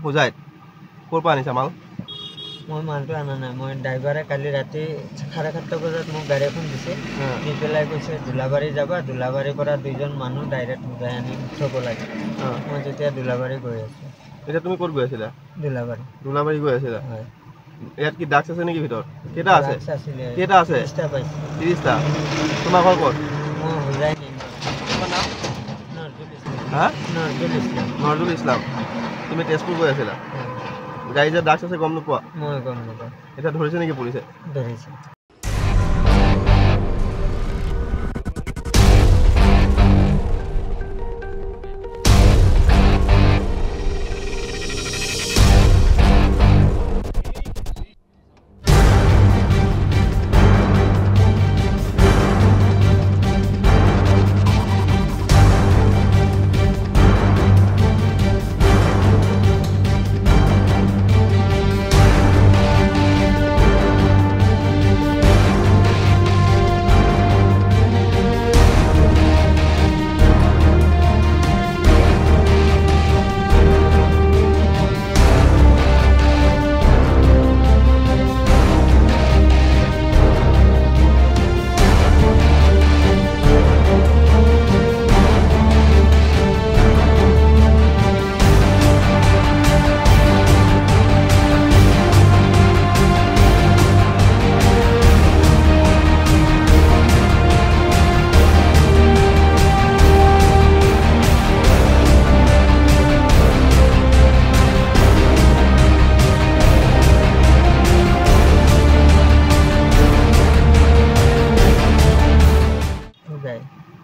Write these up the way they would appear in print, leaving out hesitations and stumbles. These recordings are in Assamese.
হোজাইত ক'ৰ পৰা আনিছা মাল? মই মালটো আনা নাই। মই ড্ৰাইভাৰে কালি ৰাতি 7:30 বজাত মোক গাড়ী এখন দিছে, দি পেলাই কৈছে দোলাবাৰী যাবা, দোলাবাৰীৰ পৰা 2জন মানুহ ডাইৰেক্ট হোজাই আনি থ'ব লাগে। মই যেতিয়া দোলাবাৰী গৈ আছোঁ। এতিয়া তুমি ক'ত গৈ আছিলা? দোলাবাৰী। দোলাবাৰী গৈ আছিলা? হয়। ইয়াত কি ড্ৰাগছ আছে নেকি ভিতৰত? কেইটা আছে? কেইটা আছে? 30টা পাইছে। 30টা। তোমাৰ ঘৰ ক'ত? মই হোজাই নিম। তোমাৰ নাম? নজৰুল ইছলাম। হা? নজৰুল ইছলাম। নজৰুল ইছলাম। তুমি তেজপুৰ গৈ আছিলা? গাড়ী যে ড্ৰাগছ আছে গম নোপোৱা? মই গম নাপাওঁ। এতিয়া ধৰিছে নেকি পুলিচে? ধৰিছে।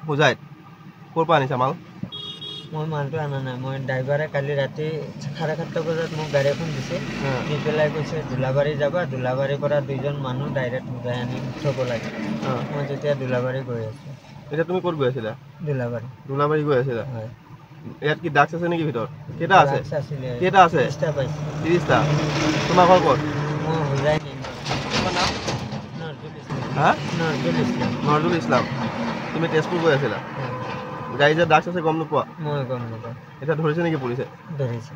হোজাইত ক'ৰ পৰা আনিছা মাল? মই মালটো আনা নাই। মই ড্ৰাইভাৰে কালি ৰাতি 7:30 বজাত মোক গাড়ী এখন দিছে, দি পেলাই কৈছে দোলাবাৰী যাবা, দোলাবাৰীৰ পৰা 2জন মানুহ ডাইৰেক্ট হোজাই আনি থ'ব লাগে। মই যেতিয়া দোলাবাৰী গৈ আছোঁ। এতিয়া তুমি ক'ত গৈ আছিলা? দোলাবাৰী। দোলাবাৰী গৈ আছিলা? হয়। ইয়াত কি ড্ৰাগছ আছে নেকি ভিতৰত? কেইটা আছে? কেইটা আছে? 30টা পাইছে। 30টা। তোমাৰ ঘৰ ক'ত? মই হোজাই নিম। তোমাৰ নাম? নজৰুল ইছলাম। হা? নজৰুল ইছলাম। নজৰুল ইছলাম। তুমি তেজপুৰ গৈ আছিলা? গাড়ী যে ড্ৰাগছ আছে গম নোপোৱা? মই গম নাপাওঁ। এতিয়া ধৰিছে নেকি পুলিচে? ধৰিছে।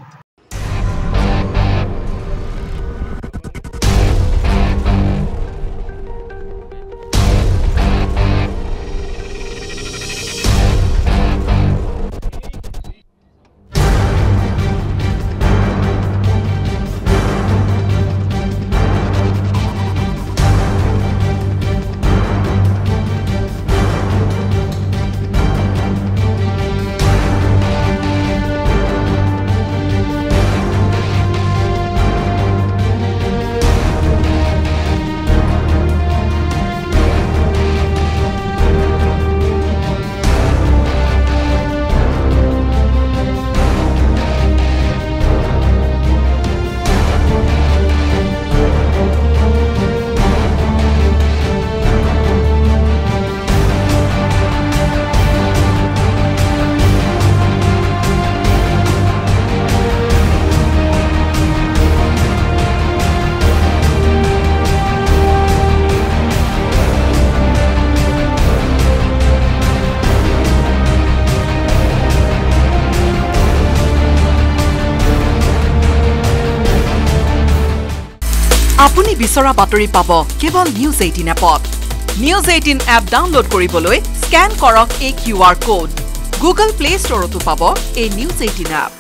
আপুনি বিচৰা বাতৰি পাব কেৱল নিউজ 18 এপত। নিউজ 18 এপ ডাউনলোড কৰিবলৈ স্ক্যান কৰক এই QR কোড। গুগল প্লে ষ্টৰতো পাব এই নিউজ 18 এপ।